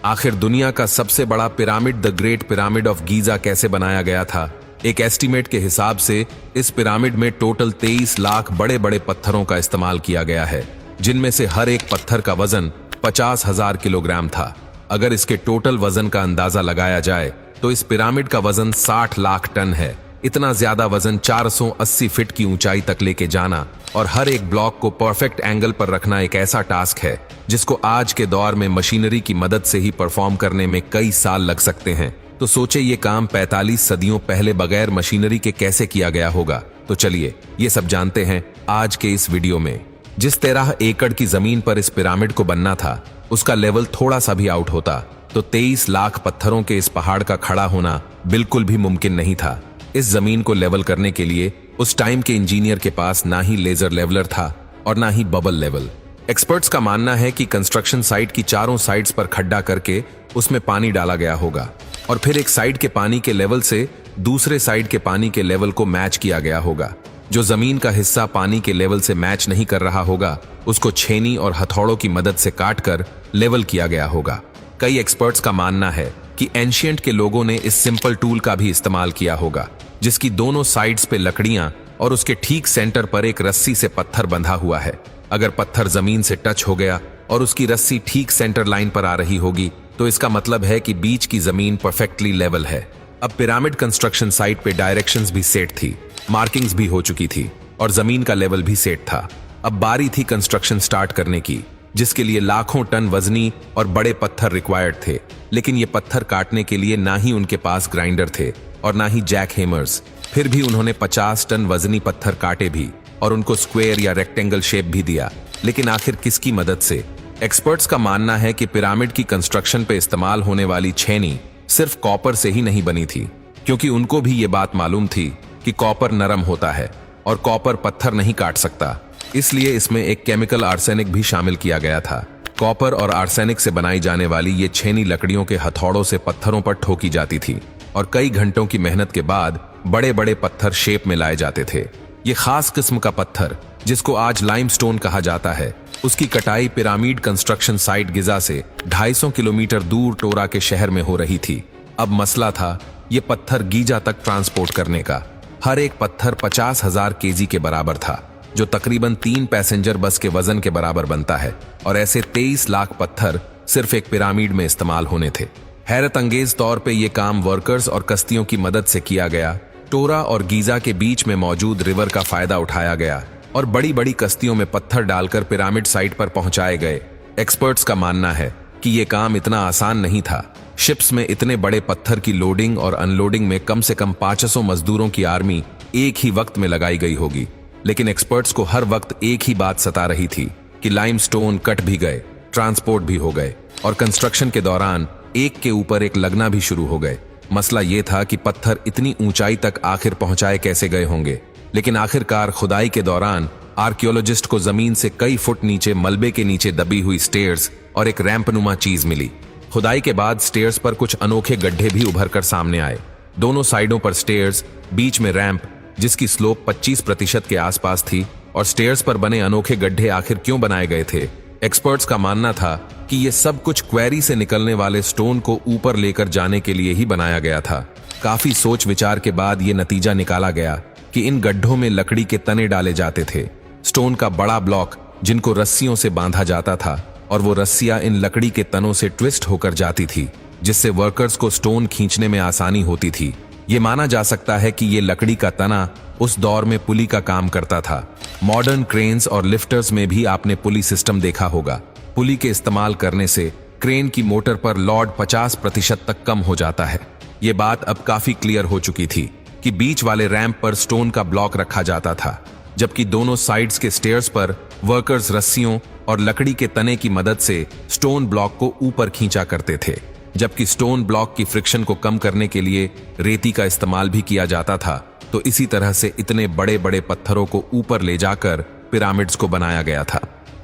आखिर दुनिया का सबसे बड़ा pyramid the great pyramid of Giza कैसे बनाया गया था? एक एस्टीमेट के हिसाब से इस पिरामिड में टोटल 23 लाख बड़े बड़े पत्थरों का इस्तेमाल किया गया है, जिनमें से हर एक पत्थर का वजन 50,000 किलोग्राम था। अगर इसके टोटल वजन का अंदाजा लगाया जाए तो इस पिरामिड का वजन 60 लाख टन है। इतना ज्यादा वजन 480 फीट की ऊंचाई तक लेके जाना और हर एक ब्लॉक को परफेक्ट एंगल पर रखना एक ऐसा टास्क है जिसको आज के दौर में मशीनरी की मदद से ही परफॉर्म करने में कई साल लग सकते हैं। तो सोचे ये काम 45 सदियों पहले बगैर मशीनरी के कैसे किया गया होगा। तो चलिए ये सब जानते हैं आज के इस वीडियो में। जिस 13 एकड़ की जमीन पर इस पिरामिड को बनना था, उसका लेवल थोड़ा सा भी आउट होता तो 23 लाख पत्थरों के इस पहाड़ का खड़ा होना बिल्कुल भी मुमकिन नहीं था। इस जमीन को लेवल करने के लिए उस टाइम के इंजीनियर के पास ना ही लेजर लेवलर था और ना ही बबल लेवल। एक्सपर्ट्स का मानना है कि कंस्ट्रक्शन साइट की चारों साइड्स पर खड्डा करके उसमें पानी डाला गया होगा और फिर एक साइड के पानी के लेवल से दूसरे साइड के पानी के लेवल को मैच किया गया होगा। जो जमीन का हिस्सा पानी के लेवल से मैच नहीं कर रहा होगा, उसको छेनी और हथौड़ों की मदद से काटकर लेवल किया गया होगा। कई एक्सपर्ट्स का मानना है कि एंशिएंट के लोगों ने इस सिंपल टूल का भी इस्तेमाल किया होगा, जिसकी दोनों साइड्स पे लकड़ियां और उसके ठीक सेंटर पर एक रस्सी से पत्थर बंधा हुआ है। अगर पत्थर जमीन से टच हो गया और उसकी रस्सी ठीक सेंटर लाइन पर आ रही होगी तो इसका मतलब है कि बीच की जमीन परफेक्टली लेवल है। अब पिरामिड कंस्ट्रक्शन साइट पे डायरेक्शंस भी सेट थी, मार्किंग्स भी हो चुकी थी और जमीन का लेवल भी सेट था। अब बारी थी कंस्ट्रक्शन स्टार्ट करने की, जिसके लिए लाखों टन वजनी और बड़े पत्थर रिक्वायर्ड थे। लेकिन ये पत्थर काटने के लिए ना ही उनके पास ग्राइंडर थे और ना ही जैक हेमर्स। फिर भी उन्होंने 50 टन वजनी पत्थर काटे भी और उनको स्क्वायर या रेक्टेंगल शेप भी दिया। लेकिन आखिर किसकी मदद से? एक्सपर्ट्स का मानना है कि पिरामिड की कंस्ट्रक्शन पे इस्तेमाल होने वाली छेनी सिर्फ कॉपर से ही नहीं बनी थी, क्योंकि उनको भी ये बात मालूम थी कि कॉपर नरम होता है और कॉपर पत्थर नहीं काट सकता। इसलिए इसमें एक केमिकल आर्सेनिक भी शामिल किया गया था। कॉपर और आर्सेनिक से बनाई जाने वाली ये छेनी लकड़ियों के हथौड़ों से पत्थरों पर ठोकी जाती थी और कई घंटों की मेहनत के बाद बड़े बड़े पत्थर शेप में लाए जाते थे। ये खास किस्म का पत्थर, जिसको आज लाइमस्टोन कहा जाता है, उसकी कटाई पिरामिड कंस्ट्रक्शन साइट गिजा से 250 किलोमीटर दूर टोरा के शहर में हो रही थी। अब मसला था ये पत्थर गीजा तक ट्रांसपोर्ट करने का। हर एक पत्थर 50,000 केजी के बराबर था, जो तकरीबन 3 पैसेंजर बस के वजन के बराबर बनता है। और ऐसे 23 लाख पत्थर सिर्फ एक पिरामिड में इस्तेमाल होने थे। हैरत अंगेज तौर पे ये काम वर्कर्स और कश्तियों की मदद से किया गया। टोरा और गीजा के बीच में मौजूद रिवर का फायदा उठाया गया और बड़ी बड़ी कश्तियों में पत्थर डालकर पिरामिड साइट पर पहुंचाए गए। एक्सपर्ट्स का मानना है कि ये काम इतना आसान नहीं था। शिप्स में इतने बड़े पत्थर की लोडिंग और अनलोडिंग में कम से कम 500 मजदूरों की आर्मी एक ही वक्त में लगाई गई होगी। लेकिन एक्सपर्ट्स को हर वक्त एक ही बात सता रही थी कि लाइमस्टोन कट भी गए, ट्रांसपोर्ट भी हो गए और कंस्ट्रक्शन के दौरान एक के ऊपर एक लगना भी शुरू हो गए। मसला ये था कि पत्थर इतनी ऊंचाई तक आखिर पहुंचाए कैसे गए होंगे। लेकिन आखिरकार खुदाई के दौरान आर्कियोलॉजिस्ट को जमीन से कई फुट नीचे मलबे के नीचे दबी हुई स्टेयर्स और एक रैंपनुमा चीज मिली। खुदाई के बाद स्टेयर्स पर कुछ अनोखे गड्ढे भी उभर कर सामने आए। दोनों साइडों पर स्टेयर्स, बीच में रैंप जिसकी स्लोप 25% के आसपास थी, और स्टेयर्स पर बने अनोखे गड्ढे आखिर क्यों बनाए गए थे? एक्सपर्ट्स का मानना था कि ये सब कुछ क्वेरी से निकलने वाले स्टोन को ऊपर लेकर जाने के लिए ही बनाया गया था। काफी सोच विचार के बाद ये नतीजा निकाला गया कि इन गड्ढों में लकड़ी के तने डाले जाते थे, स्टोन का बड़ा ब्लॉक जिनको रस्सियों से बांधा जाता था, और वो रस्सियां इन लकड़ी के तनों से ट्विस्ट होकर जाती थी, जिससे वर्कर्स को स्टोन खींचने में आसानी होती थी। ये माना जा सकता है कि ये लकड़ी का तना उस दौर में पुली का काम करता था। मॉडर्न क्रेन्स और लिफ्टर्स में भी आपने पुली सिस्टम देखा होगा। पुली के इस्तेमाल करने से क्रेन की मोटर पर लोड 50% तक कम हो जाता है। ये बात अब काफी क्लियर हो चुकी थी कि बीच वाले रैंप पर स्टोन का ब्लॉक रखा जाता था, जबकि दोनों साइड्स के स्टेयर्स पर वर्कर्स रस्सियों और लकड़ी के तने की मदद से स्टोन ब्लॉक को ऊपर खींचा करते थे। जबकि स्टोन ब्लॉक की फ्रिक्शन को कम करने के लिए रेती का इस्तेमाल भी किया जाता था। तो इसी तरह से इतने बड़े बड़े पत्थरों को ऊपर ले जाकर पिरामिड्स को बनाया गया था।